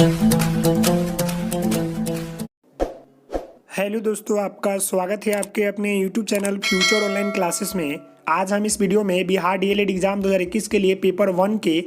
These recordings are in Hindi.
हेलो दोस्तों, आपका स्वागत है आपके अपने YouTube channel future online classes में। आज हम इस वीडियो में बिहार डीएलएड एग्ज़ाम 2021 के लिए पेपर 1 के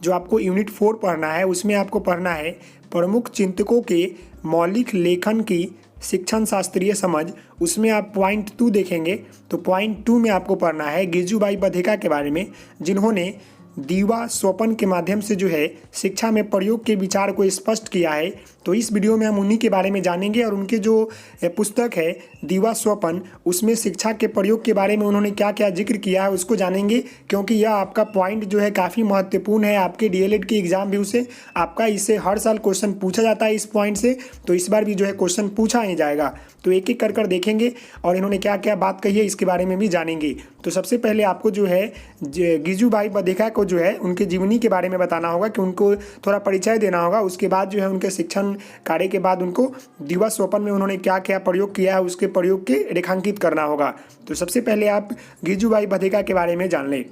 जो आपको यूनिट 4 पढ़ना है, उसमें आपको पढ़ना है प्रमुख चिंतकों के मौलिक लेखन की शिक्षण शास्त्रीय समझ। उसमें आप पॉइंट 2 देखेंगे तो पॉइंट 2 में आपको पढ़ना है गिजुभाई बधिका के बारे में, जिन्होंने दीवा स्वपन के माध्यम से जो है शिक्षा में प्रयोग के विचार को स्पष्ट किया है। तो इस वीडियो में हम उन्हीं के बारे में जानेंगे और उनके जो पुस्तक है दीवा स्वपन, उसमें शिक्षा के प्रयोग के बारे में उन्होंने क्या क्या जिक्र किया है उसको जानेंगे, क्योंकि यह आपका पॉइंट जो है काफ़ी महत्वपूर्ण है आपके डीएलएड के एग्जाम व्यू से। आपका इससे हर साल क्वेश्चन पूछा जाता है इस पॉइंट से, तो इस बार भी जो है क्वेश्चन पूछा ही जाएगा। तो एक एक कर देखेंगे और इन्होंने क्या क्या बात कही है इसके बारे में भी जानेंगे। तो सबसे पहले आपको जो है गिजुभाई बधिका को जो है उनके जीवनी के बारे में बताना होगा, कि उनको थोड़ा परिचय देना होगा। उसके बाद जो है उनके शिक्षण कार्य के बाद उनको दीवा स्वपन में उन्होंने क्या क्या प्रयोग किया है उसके प्रयोग के रेखांकित करना होगा। तो सबसे पहले आप गिजुभाई बधिका के बारे में जान लें।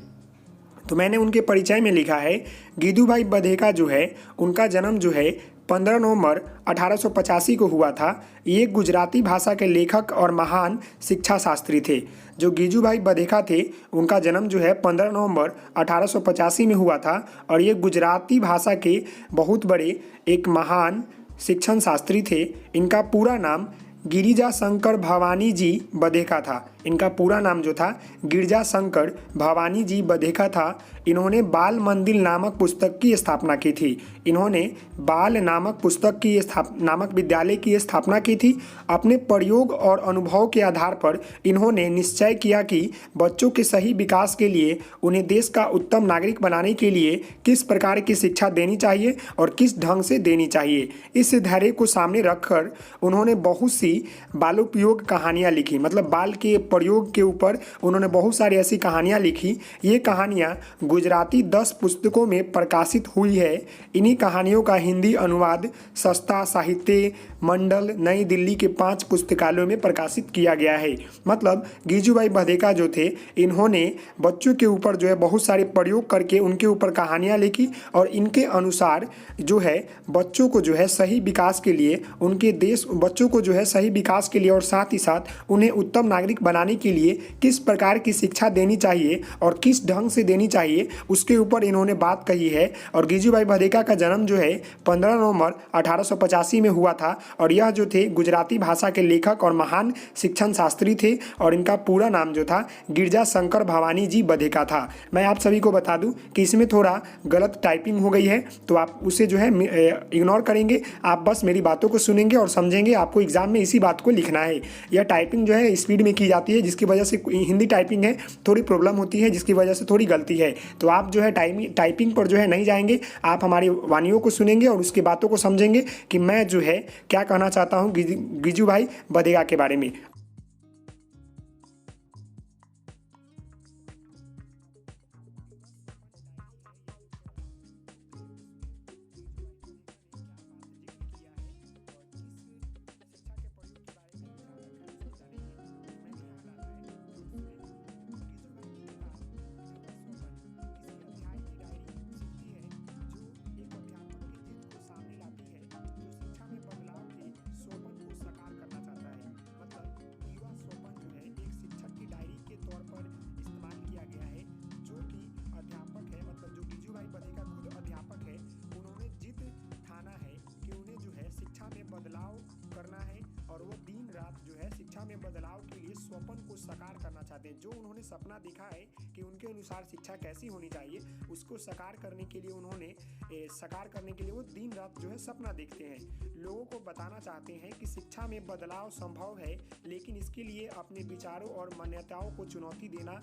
तो मैंने उनके परिचय में लिखा है गिजुभाई बधिका जो है उनका जन्म जो है 15 नवंबर 1885 को हुआ था। ये गुजराती भाषा के लेखक और महान शिक्षा शास्त्री थे। जो गिजुभाई बधिका थे उनका जन्म जो है 15 नवंबर 1885 में हुआ था और ये गुजराती भाषा के बहुत बड़े एक महान शिक्षण शास्त्री थे। इनका पूरा नाम गिरिजा शंकर भवानी जी बधिका था। इनका पूरा नाम जो था गिरिजा शंकर भवानी जी बधिका था। इन्होंने बाल मंदिर नामक पुस्तक की स्थापना की थी। इन्होंने बाल नामक पुस्तक की नामक विद्यालय की स्थापना की थी। अपने प्रयोग और अनुभव के आधार पर इन्होंने निश्चय किया कि बच्चों के सही विकास के लिए उन्हें देश का उत्तम नागरिक बनाने के लिए किस प्रकार की शिक्षा देनी चाहिए और किस ढंग से देनी चाहिए। इस धैर्य को सामने रखकर उन्होंने बहुत सी बालोपयोग कहानियाँ लिखी, मतलब बाल के प्रयोग के ऊपर उन्होंने बहुत सारी ऐसी कहानियाँ लिखी। ये कहानियाँ गुजराती 10 पुस्तकों में प्रकाशित हुई है। इन्हीं कहानियों का हिंदी अनुवाद सस्ता साहित्य मंडल नई दिल्ली के 5 पुस्तकालयों में प्रकाशित किया गया है। मतलब गिजुभाई बधिका जो थे इन्होंने बच्चों के ऊपर जो है बहुत सारे प्रयोग करके उनके ऊपर कहानियाँ लिखी और इनके अनुसार जो है बच्चों को जो है सही विकास के लिए उनके देश बच्चों को जो है सही विकास के लिए और साथ ही साथ उन्हें उत्तम नागरिक बनाने के लिए किस प्रकार की शिक्षा देनी चाहिए और किस ढंग से देनी चाहिए उसके ऊपर इन्होंने बात कही है। और गिजुभाई बधिका का जन्म जो है 15 नवंबर 1885 में हुआ था और यह जो थे गुजराती भाषा के लेखक और महान शिक्षण शास्त्री थे और इनका पूरा नाम जो था गिरिजा शंकर भवानी जी बधिका था। मैं आप सभी को बता दूं कि इसमें थोड़ा गलत टाइपिंग हो गई है, तो आप उसे जो है इग्नोर करेंगे। आप बस मेरी बातों को सुनेंगे और समझेंगे। आपको एग्जाम में इसी बात को लिखना है। यह टाइपिंग जो है स्पीड में की जाती है, जिसकी वजह से हिंदी टाइपिंग है थोड़ी प्रॉब्लम होती है, जिसकी वजह से थोड़ी गलती है। तो आप जो है टाइपिंग पर जो है नहीं जाएंगे, आप हमारी वानियों को सुनेंगे और उसकी बातों को समझेंगे कि मैं जो है क्या कहना चाहता हूँ गिजुभाई बधिका के बारे में। बदलाव करना है और वो दिन रात जो है शिक्षा में बदलाव के लिए स्वप्न को साकार करना चाहते हैं। जो उन्होंने सपना देखा है कि उनके अनुसार शिक्षा कैसी होनी चाहिए, उसको साकार करने के लिए वो दिन रात जो है सपना देखते हैं। लोगों को बताना चाहते हैं कि शिक्षा में बदलाव संभव है, लेकिन इसके लिए अपने विचारों और मान्यताओं को चुनौती देना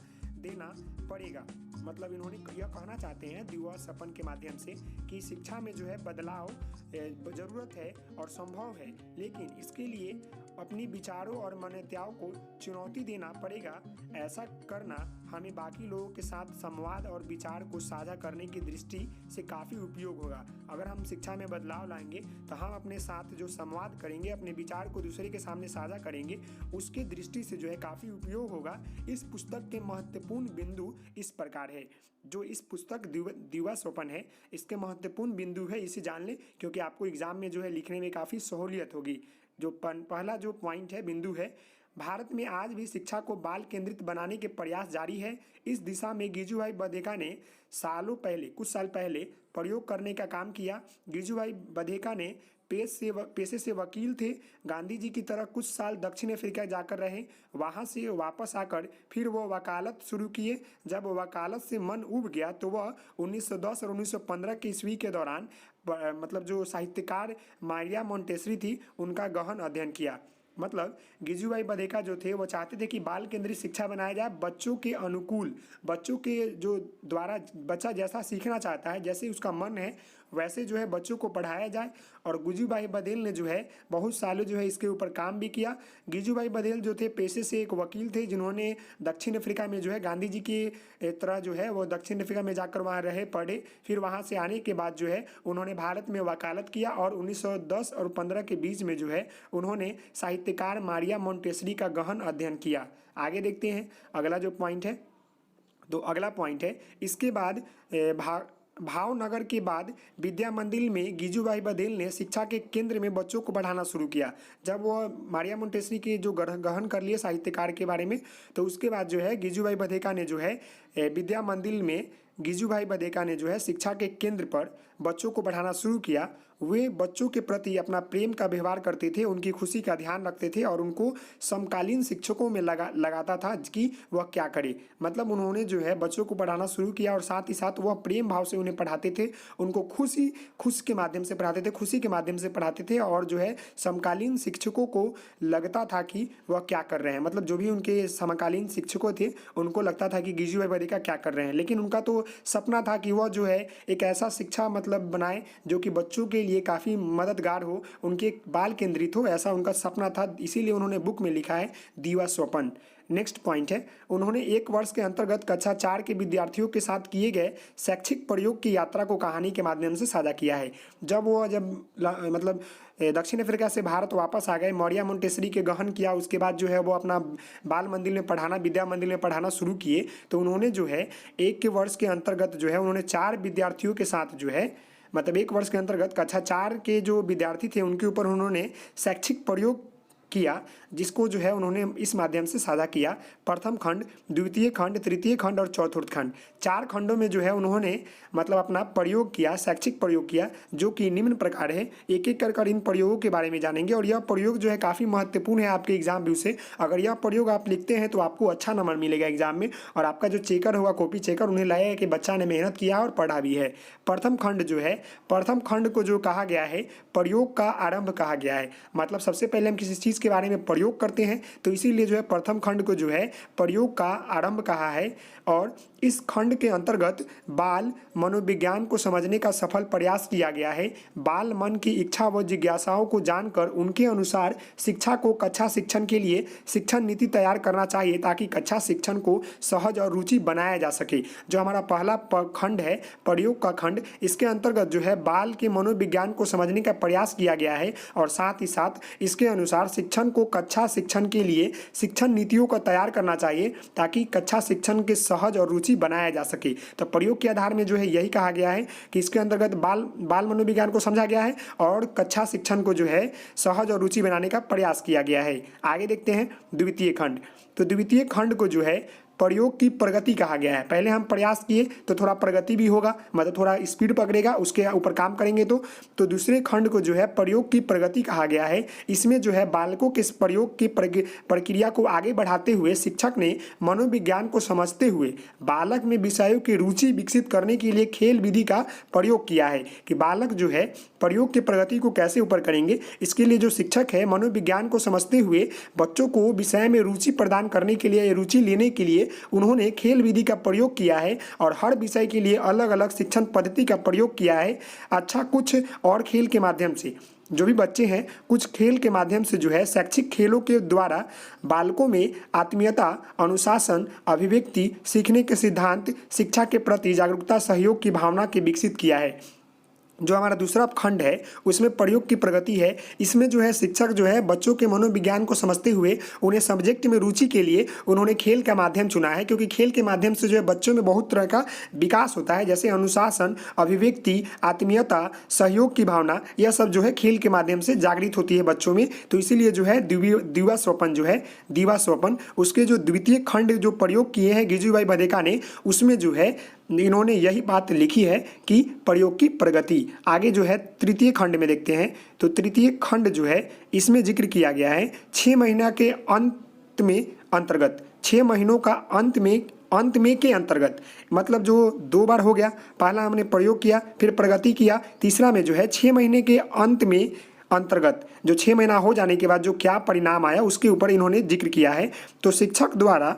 पड़ेगा। मतलब इन्होंने यह कहना चाहते हैं दीवा स्वपन के माध्यम से कि शिक्षा में जो है बदलाव ज़रूरत है और संभव है, लेकिन इसके लिए अपनी विचारों और मान्यताओं को चुनौती देना पड़ेगा। ऐसा करना हमें बाकी लोगों के साथ संवाद और विचार को साझा करने की दृष्टि से काफ़ी उपयोग होगा। अगर हम शिक्षा में बदलाव लाएंगे तो हम अपने साथ जो संवाद करेंगे, अपने विचार को दूसरे के सामने साझा करेंगे, उसकी दृष्टि से जो है काफ़ी उपयोग होगा। इस पुस्तक के महत्वपूर्ण बिंदु इस प्रकार है। जो इस पुस्तक दिवा स्वपन है इसके महत्वपूर्ण बिंदु है, इसे जान लें क्योंकि आपको एग्जाम में जो है लिखने में काफ़ी सहूलियत होगी। जो पहला जो पॉइंट है, बिंदु है, भारत में आज भी शिक्षा को बाल केंद्रित बनाने के प्रयास जारी है। इस दिशा में गिजुभाई बधेका ने कुछ साल पहले प्रयोग करने का काम किया। गिजुभाई बधेका ने पेशे से वकील थे। गांधी जी की तरह कुछ साल दक्षिण अफ्रीका जाकर रहे। वहाँ से वापस आकर फिर वो वकालत शुरू किए। जब वकालत से मन उब गया तो वह 1910 और 1915 की ईस्वी के दौरान मतलब जो साहित्यकार मारिया मोंटेसरी थी उनका गहन अध्ययन किया। मतलब गिजुभाई बधेका जो थे वो चाहते थे कि बाल केंद्रित शिक्षा बनाया जाए, बच्चों के अनुकूल, बच्चों के जो द्वारा बच्चा जैसा सीखना चाहता है, जैसे उसका मन है वैसे जो है बच्चों को पढ़ाया जाए। और गिजुभाई बघेल ने जो है बहुत सालों जो है इसके ऊपर काम भी किया। गिजुभाई बघेल जो थे पेशे से एक वकील थे, जिन्होंने दक्षिण अफ्रीका में जो है गांधी जी की तरह जो है वो दक्षिण अफ्रीका में जाकर वहाँ रहे, पढ़े। फिर वहाँ से आने के बाद जो है उन्होंने भारत में वकालत किया और 1910 और 15 के बीच में जो है उन्होंने साहित्यकार मारिया मोंटेसरी का गहन अध्ययन किया। आगे देखते हैं अगला जो पॉइंट है। तो अगला पॉइंट है, इसके बाद भावनगर के बाद विद्या मंदिर में गिजुभाई बघेल ने शिक्षा के केंद्र में बच्चों को पढ़ाना शुरू किया। जब वो मारिया मोंटेसरी के जो गहन कर लिए साहित्यकार के बारे में, तो उसके बाद जो है गिजुभाई बधेका ने जो है विद्या मंदिर में गिजुभाई बधेका ने जो है शिक्षा के केंद्र पर बच्चों को पढ़ाना शुरू किया। वे बच्चों के प्रति अपना प्रेम का व्यवहार करते थे, उनकी खुशी का ध्यान रखते थे और उनको समकालीन शिक्षकों में लगाता था कि वह क्या करे। मतलब उन्होंने जो है बच्चों को पढ़ाना शुरू किया और साथ ही साथ वह प्रेम भाव से उन्हें पढ़ाते थे, उनको खुशी के माध्यम से पढ़ाते थे, खुशी के माध्यम से पढ़ाते थे। और जो है समकालीन शिक्षकों को लगता था कि वह क्या कर रहे हैं, मतलब जो भी उनके समकालीन शिक्षकों थे उनको लगता था कि गिजुभाई बधेका क्या कर रहे हैं। लेकिन उनका तो सपना था कि वह जो है एक ऐसा शिक्षा मतलब बनाए जो कि बच्चों के लिए काफ़ी मददगार हो, उनके बाल केंद्रित हो, ऐसा उनका सपना था। इसीलिए उन्होंने बुक में लिखा है दिवा स्वपन। नेक्स्ट पॉइंट है, उन्होंने एक वर्ष के अंतर्गत कक्षा 4 के विद्यार्थियों के साथ किए गए शैक्षिक प्रयोग की यात्रा को कहानी के माध्यम से साझा किया है। जब दक्षिण अफ्रीका से भारत वापस आ गए, मारिया मोंटेसरी के गहन किया, उसके बाद जो है वो अपना बाल मंदिर में पढ़ाना, विद्या मंदिर में पढ़ाना शुरू किए। तो उन्होंने जो है एक वर्ष के अंतर्गत जो है उन्होंने 4 विद्यार्थियों के साथ जो है मतलब एक वर्ष के अंतर्गत कक्षा 4 के जो विद्यार्थी थे उनके ऊपर उन्होंने शैक्षिक प्रयोग किया, जिसको जो है उन्होंने इस माध्यम से साझा किया। प्रथम खंड, द्वितीय खंड, तृतीय खंड और चतुर्थ खंड, 4 खंडों में जो है उन्होंने मतलब अपना प्रयोग किया, शैक्षिक प्रयोग किया, जो कि निम्न प्रकार है। एक एक कर इन प्रयोगों के बारे में जानेंगे और यह प्रयोग जो है काफ़ी महत्वपूर्ण है आपके एग्जाम व्यू से। अगर यह प्रयोग आप लिखते हैं तो आपको अच्छा नंबर मिलेगा एग्जाम में, और आपका जो चेकर होगा, कॉपी चेकर, उन्हें लगेगा कि बच्चा ने मेहनत किया और पढ़ा भी है। प्रथम खंड जो है, प्रथम खंड को जो कहा गया है प्रयोग का आरंभ कहा गया है। मतलब सबसे पहले हम किसी चीज़ के बारे में प्रयोग करते हैं तो इसीलिए जो है प्रथम खंड को जो है प्रयोग का आरंभ कहा है। और इस खंड के अंतर्गत बाल मनोविज्ञान को समझने का सफल प्रयास किया गया है। बाल मन की इच्छा व जिज्ञासाओं को जानकर उनके अनुसार शिक्षा को कक्षा शिक्षण के लिए शिक्षण नीति तैयार करना चाहिए, ताकि कक्षा शिक्षण को सहज और रुचि बनाया जा सके। जो हमारा पहला खंड है प्रयोग का खंड, इसके अंतर्गत जो है बाल के मनोविज्ञान को समझने का प्रयास किया गया है और साथ ही साथ इसके अनुसार शिक्षण को कक्षा शिक्षण के लिए शिक्षण नीतियों को तैयार करना चाहिए, ताकि कक्षा शिक्षण के सहज और रुचि बनाया जा सके। तो प्रयोग के आधार में जो है यही कहा गया है कि इसके अंतर्गत बाल मनोविज्ञान को समझा गया है और कक्षा शिक्षण को जो है सहज और रुचि बनाने का प्रयास किया गया है। आगे देखते हैं द्वितीय खंड। तो द्वितीय खंड को जो है प्रयोग की प्रगति कहा गया है। पहले हम प्रयास किए तो थोड़ा प्रगति भी होगा, मतलब थोड़ा स्पीड पकड़ेगा, उसके ऊपर काम करेंगे तो दूसरे खंड को जो है प्रयोग की प्रगति कहा गया है। इसमें जो है बालकों के प्रयोग की प्रक्रिया को आगे बढ़ाते हुए शिक्षक ने मनोविज्ञान को समझते हुए बालक में विषयों की रुचि विकसित करने के लिए खेल विधि का प्रयोग किया है। कि बालक जो है प्रयोग की प्रगति को कैसे ऊपर करेंगे, इसके लिए जो शिक्षक है मनोविज्ञान को समझते हुए बच्चों को विषय में रुचि प्रदान करने के लिए, रुचि लेने के लिए उन्होंने खेल विधि का प्रयोग किया है और हर विषय के लिए अलग अलग शिक्षण पद्धति का प्रयोग किया है। अच्छा, कुछ और खेल के माध्यम से जो भी बच्चे हैं, कुछ खेल के माध्यम से जो है शैक्षिक खेलों के द्वारा बालकों में आत्मीयता, अनुशासन, अभिव्यक्ति, सीखने के सिद्धांत, शिक्षा के प्रति जागरूकता, सहयोग की भावना के विकसित किया है। जो हमारा दूसरा खंड है उसमें प्रयोग की प्रगति है। इसमें जो है शिक्षक जो है बच्चों के मनोविज्ञान को समझते हुए उन्हें सब्जेक्ट में रुचि के लिए उन्होंने खेल का माध्यम चुना है, क्योंकि खेल के माध्यम से जो है बच्चों में बहुत तरह का विकास होता है, जैसे अनुशासन, अभिव्यक्ति, आत्मीयता, सहयोग की भावना, यह सब जो है खेल के माध्यम से जागृत होती है बच्चों में। तो इसीलिए जो है दीवा स्वपन जो है दीवा स्वपन उसके जो द्वितीय खंड जो प्रयोग किए हैं गिजुभाई बधेका ने, उसमें जो है इन्होंने यही बात लिखी है कि प्रयोग की प्रगति। आगे जो है तृतीय खंड में देखते हैं, तो तृतीय खंड जो है इसमें जिक्र किया गया है 6 महीना के अंत में अंतर्गत, 6 महीनों का अंत में के अंतर्गत, मतलब जो 2 बार हो गया, पहला हमने प्रयोग किया फिर प्रगति किया, तीसरा में जो है 6 महीने के अंत में अंतर्गत, जो 6 महीना हो जाने के बाद जो क्या परिणाम आया उसके ऊपर इन्होंने जिक्र किया है। तो शिक्षक द्वारा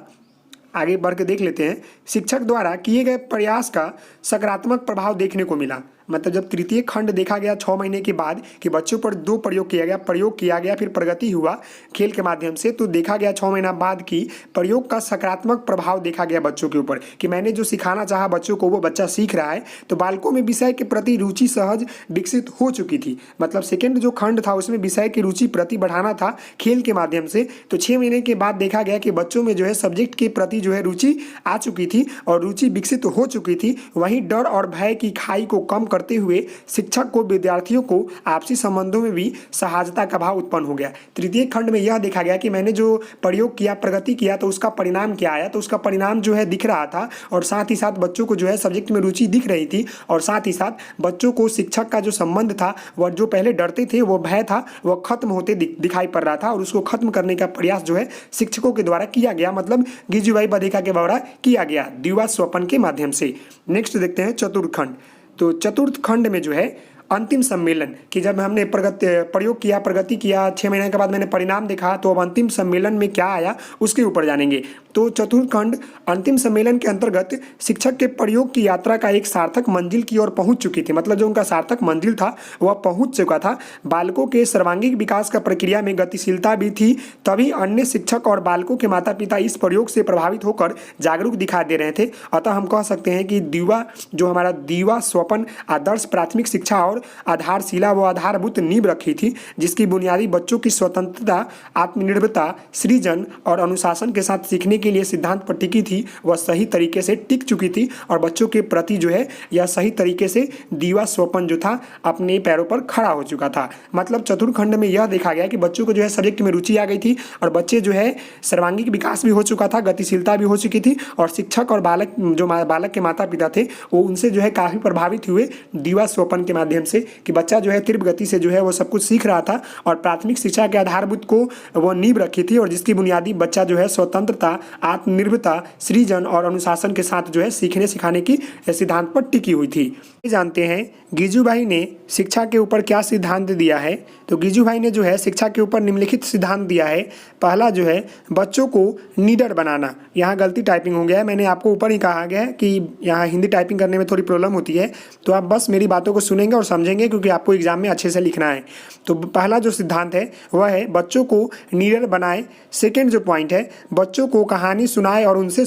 आगे बढ़ के देख लेते हैं, शिक्षक द्वारा किए गए प्रयास का सकारात्मक प्रभाव देखने को मिला। मतलब जब तृतीय खंड देखा गया 6 महीने के बाद कि बच्चों पर 2 प्रयोग किया गया फिर प्रगति हुआ खेल के माध्यम से, तो देखा गया 6 महीना बाद की प्रयोग का सकारात्मक प्रभाव देखा गया बच्चों के ऊपर कि मैंने जो सिखाना चाहा बच्चों को वो बच्चा सीख रहा है। तो बालकों में विषय के प्रति रुचि सहज विकसित हो चुकी थी। मतलब सेकेंड जो खंड था उसमें विषय की रुचि प्रति बढ़ाना था खेल के माध्यम से, तो 6 महीने के बाद देखा गया कि बच्चों में जो है सब्जेक्ट के प्रति जो है रुचि आ चुकी थी और रुचि विकसित हो चुकी थी। वहीं डर और भय की खाई को कम करते हुए शिक्षक को विद्यार्थियों को आपसी संबंधों में भी सहजता का भाव उत्पन्न हो गया। तृतीय खंड में यह देखा गया कि मैंने जो प्रयोग किया प्रगति किया तो उसका परिणाम क्या आया, तो उसका परिणाम जो है दिख रहा था और साथ ही साथ बच्चों को जो है सब्जेक्ट में रुचि दिख रही थी और साथ ही साथ बच्चों को शिक्षक का जो संबंध था वह जो पहले डरते थे वो भय था वह खत्म होते दिखाई पड़ रहा था और उसको खत्म करने का प्रयास जो है शिक्षकों के द्वारा किया गया, मतलब गिजुभाई बधेका के द्वारा किया गया दीवा स्वपन के माध्यम से। नेक्स्ट देखते हैं चतुर्थ खंड। तो चतुर्थ खंड में जो है अंतिम सम्मेलन कि जब हमने प्रयोग किया प्रगति किया 6 महीने के बाद मैंने परिणाम देखा, तो अब अंतिम सम्मेलन में क्या आया उसके ऊपर जानेंगे। तो चतुर्थ खंड अंतिम सम्मेलन के अंतर्गत शिक्षक के प्रयोग की यात्रा का एक सार्थक मंजिल की ओर पहुंच चुकी थी। मतलब जो उनका सार्थक मंजिल था वह पहुंच चुका था। बालकों के सर्वांगीण विकास का प्रक्रिया में गतिशीलता भी थी, तभी अन्य शिक्षक और बालकों के माता पिता इस प्रयोग से प्रभावित होकर जागरूक दिखा दे रहे थे। अतः हम कह सकते हैं कि दीवा स्वपन आदर्श प्राथमिक शिक्षा और आधारशिला व आधारभूत नींव रखी थी, जिसकी बुनियादी बच्चों की स्वतंत्रता, आत्मनिर्भरता, सृजन और अनुशासन के साथ सीखने के लिए सिद्धांत पर टिकी थी, वह सही तरीके से टिक चुकी थी और बच्चों के प्रति जो है यह सही तरीके से दीवा स्वपन जो था अपने पैरों पर खड़ा हो चुका था। मतलब चतुर्थ खंड में यह देखा गया कि बच्चों को जो है सब्जेक्ट में रुचि आ गई थी और बच्चे जो है सर्वांगीण विकास भी हो चुका था, गतिशीलता भी हो चुकी थी और शिक्षक और बालक के माता पिता थे वो उनसे जो है काफ़ी प्रभावित हुए दीवा स्वपन के माध्यम से कि बच्चा जो है तीव्र गति से जो है वो सब कुछ सीख रहा था और प्राथमिक शिक्षा के आधारभूत को वो नींव रखी थी और जिसकी बुनियादी बच्चा जो है स्वतंत्रता, आत्मनिर्भरता, सृजन और अनुशासन के साथ जो है सीखने सिखाने की सिद्धांत पर टिकी हुई थी। जानते हैं गिजुभाई ने शिक्षा के ऊपर क्या सिद्धांत दिया है। तो गिजुभाई ने जो है शिक्षा के ऊपर निम्नलिखित सिद्धांत दिया है। पहला जो है बच्चों को निडर बनाना। यहाँ गलती टाइपिंग हो गया है, मैंने आपको ऊपर ही कहा गया है कि यहाँ हिंदी टाइपिंग करने में थोड़ी प्रॉब्लम होती है, तो आप बस मेरी बातों को सुनेंगे और समझेंगे क्योंकि आपको एग्जाम में अच्छे से लिखना है। तो पहला जो सिद्धांत है वह है बच्चों को निडर बनाए। सेकेंड जो पॉइंट है बच्चों को कहानी सुनाए और उनसे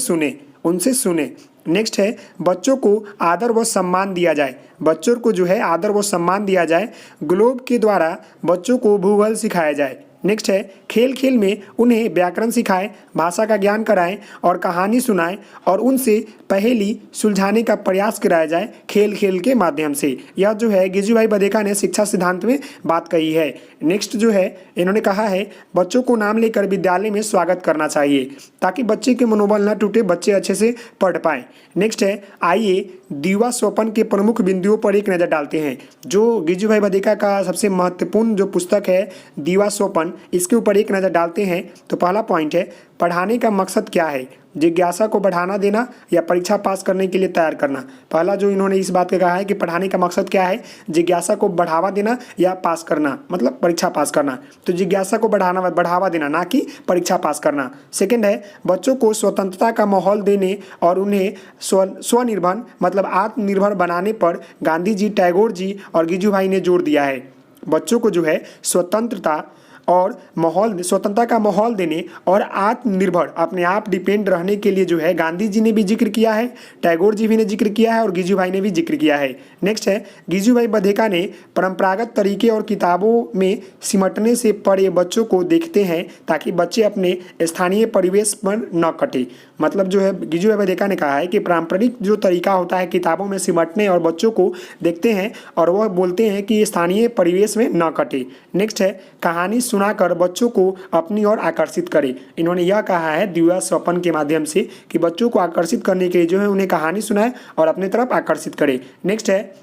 सुने। नेक्स्ट है बच्चों को आदर व सम्मान दिया जाए। बच्चों को जो है आदर व सम्मान दिया जाए। ग्लोब के द्वारा बच्चों को भूगोल सिखाया जाए। नेक्स्ट है खेल खेल में उन्हें व्याकरण सिखाएं, भाषा का ज्ञान कराएं और कहानी सुनाएं और उनसे पहेली सुलझाने का प्रयास कराया जाए खेल खेल के माध्यम से। यह जो है गिजुभाई बधेका ने शिक्षा सिद्धांत में बात कही है। नेक्स्ट जो है इन्होंने कहा है बच्चों को नाम लेकर विद्यालय में स्वागत करना चाहिए ताकि बच्चे के मनोबल न टूटे, बच्चे अच्छे से पढ़ पाएं। नेक्स्ट है आइए दीवा स्वपन के प्रमुख बिंदुओं पर एक नज़र डालते हैं। जो गिजुभाई बधेका का सबसे महत्वपूर्ण जो पुस्तक है दीवा स्वपन, इसके ऊपर एक नज़र डालते हैं। तो पहला पॉइंट है पढ़ाने का मकसद क्या है, जिज्ञासा को बढ़ाना देना या परीक्षा पास करने के लिए तैयार करना। पहला जो इन्होंने इस बात का कहा है कि पढ़ाने का मकसद क्या है, जिज्ञासा को बढ़ावा देना या पास करना, मतलब परीक्षा पास करना। तो जिज्ञासा को बढ़ावा देना, ना कि परीक्षा पास करना। सेकंड है बच्चों को स्वतंत्रता का माहौल देने और उन्हें स्वनिर्भर मतलब आत्मनिर्भर बनाने पर गांधी जी, टैगोर जी और गिजुभाई ने जोर दिया है। बच्चों को जो है स्वतंत्रता और माहौल स्वतंत्रता का माहौल देने और आत्मनिर्भर अपने आप डिपेंड रहने के लिए जो है गांधी जी ने भी जिक्र किया है, टैगोर जी भी ने जिक्र किया है और गिजुभाई ने भी जिक्र किया है। नेक्स्ट है, गिजुभाई बधेका ने परंपरागत तरीके और किताबों में सिमटने से परे बच्चों को देखते हैं ताकि बच्चे अपने स्थानीय परिवेश पर न कटे। मतलब जो है गिजुभाई बधेका ने कहा है कि पारंपरिक जो तरीका होता है किताबों में सिमटने और बच्चों को देखते हैं और वह बोलते हैं कि स्थानीय परिवेश में न कटे। नेक्स्ट है, कहानी सुनाकर बच्चों को अपनी ओर आकर्षित करें। इन्होंने यह कहा है दिव्या स्वप्न के माध्यम से कि बच्चों को आकर्षित करने के लिए जो है उन्हें कहानी सुनाए और अपनी तरफ आकर्षित करें। नेक्स्ट है,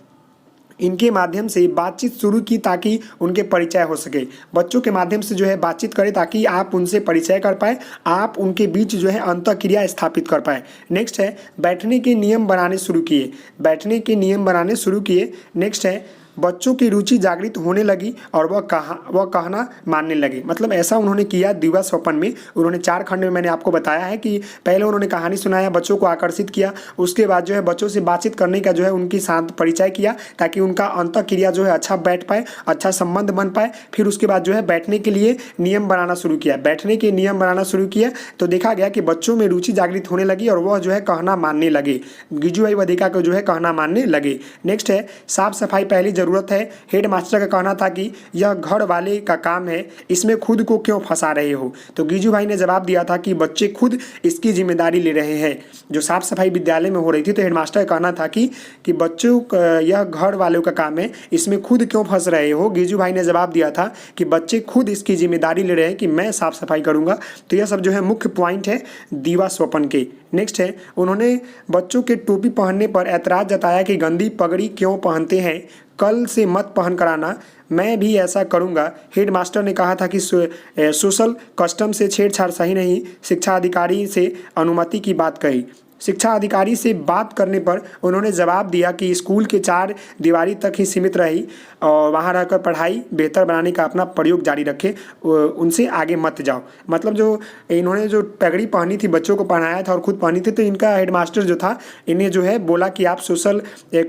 इनके माध्यम से बातचीत शुरू की ताकि उनके परिचय हो सके। बच्चों के माध्यम से जो है बातचीत करें ताकि आप उनसे परिचय कर पाए, आप उनके बीच जो है अंतःक्रिया स्थापित कर पाए। नेक्स्ट है, बैठने के नियम बनाने शुरू किए। बैठने के नियम बनाने शुरू किए। नेक्स्ट है, बच्चों की रुचि जागृत होने लगी और वह कहना मानने लगे। मतलब ऐसा उन्होंने किया दिव्या स्वप्न में। उन्होंने 4 खंड में मैंने आपको बताया है कि पहले उन्होंने कहानी सुनाया, बच्चों को आकर्षित किया, उसके बाद जो है बच्चों से बातचीत करने का जो है उनकी साथ परिचय किया ताकि उनका अंतःक्रिया जो है अच्छा बैठ पाए, अच्छा संबंध बन पाए। फिर उसके बाद जो है बैठने के लिए नियम बनाना शुरू किया। बैठने के नियम बनाना शुरू किया तो देखा गया कि बच्चों में रुचि जागृत होने लगी और वह जो है कहना मानने लगे। गिजुभाई बधेका को जो है कहना मानने लगे। नेक्स्ट है, साफ सफाई पहली जरूरत है। हेड मास्टर का कहना था कि यह घर वाले का काम है, इसमें खुद को क्यों फंसा रहे हो। तो गिजुभाई ने जवाब दिया था कि बच्चे खुद इसकी जिम्मेदारी ले रहे हैं। जो साफ सफाई विद्यालय में हो रही थी तो हेडमास्टर का कहना था कि बच्चों यह घर वालों का काम है, इसमें खुद क्यों फंस रहे हो। गिजुभाई ने जवाब दिया था कि बच्चे खुद इसकी जिम्मेदारी ले रहे हैं कि मैं साफ सफाई करूंगा। तो यह सब जो है मुख्य पॉइंट है दिव्या स्वप्न के। नेक्स्ट है, उन्होंने बच्चों के टोपी पहनने पर ऐतराज जताया कि गंदी पगड़ी क्यों पहनते हैं, कल से मत पहन कर आना, मैं भी ऐसा करूंगा। हेडमास्टर ने कहा था कि सोशल कस्टम से छेड़छाड़ सही नहीं। शिक्षा अधिकारी से अनुमति की बात कही। शिक्षा अधिकारी से बात करने पर उन्होंने जवाब दिया कि स्कूल के 4 दीवारी तक ही सीमित रही और वहाँ रहकर पढ़ाई बेहतर बनाने का अपना प्रयोग जारी रखे, उनसे आगे मत जाओ। मतलब जो इन्होंने जो पगड़ी पहनी थी, बच्चों को पहनाया था और खुद पहनी थी, तो इनका हेडमास्टर जो था इन्हें जो है बोला कि आप सोशल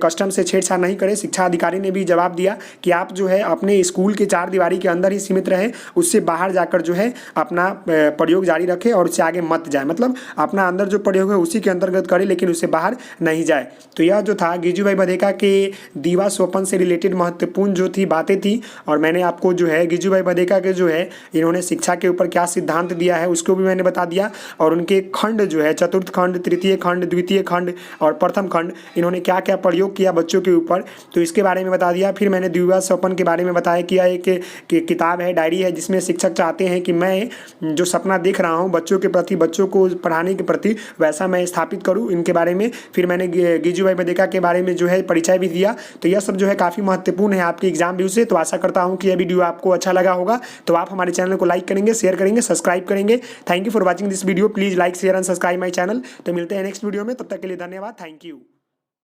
कस्टम से छेड़छाड़ नहीं करें। शिक्षा अधिकारी ने भी जवाब दिया कि आप जो है अपने स्कूल के 4 दीवारी के अंदर ही सीमित रहे, उससे बाहर जाकर जो है अपना प्रयोग जारी रखें और उससे आगे मत जाए। मतलब अपना अंदर जो प्रयोग है उसी के अंतर्गत करे लेकिन उससे बाहर नहीं जाए। तो यह जो था गिजुभाई बधेका के दिव्या स्वप्न से रिलेटेड महत्वपूर्ण जो थी बातें थी। और मैंने आपको जो है गिजुभाई बधेका के जो है इन्होंने शिक्षा के ऊपर क्या सिद्धांत दिया है उसको भी मैंने बता दिया और उनके खंड जो है चतुर्थ खंड, तृतीय खंड, द्वितीय खंड और प्रथम खंड, इन्होंने क्या क्या प्रयोग किया बच्चों के ऊपर, तो इसके बारे में बता दिया। फिर मैंने दिव्या स्वप्न के बारे में बताया कि एक किताब है, डायरी है, जिसमें शिक्षक चाहते हैं कि मैं जो सपना देख रहा हूँ बच्चों के प्रति, बच्चों को पढ़ाने के प्रति, वैसा मैं स्थापित करूँ इनके बारे में। फिर मैंने गिजुभाई बधेका के बारे में जो है परिचय भी दिया। तो यह सब जो है काफ़ी महत्वपूर्ण है आपके एग्जाम व्यू से। तो आशा करता हूँ कि यह वीडियो आपको अच्छा लगा होगा। तो आप हमारे चैनल को लाइक करेंगे, शेयर करेंगे, सब्सक्राइब करेंगे। Thank you for watching this video. Please like, share and subscribe my channel. तो मिलते हैं नेक्स्ट वीडियो में, तब तक के लिए धन्यवाद। Thank you.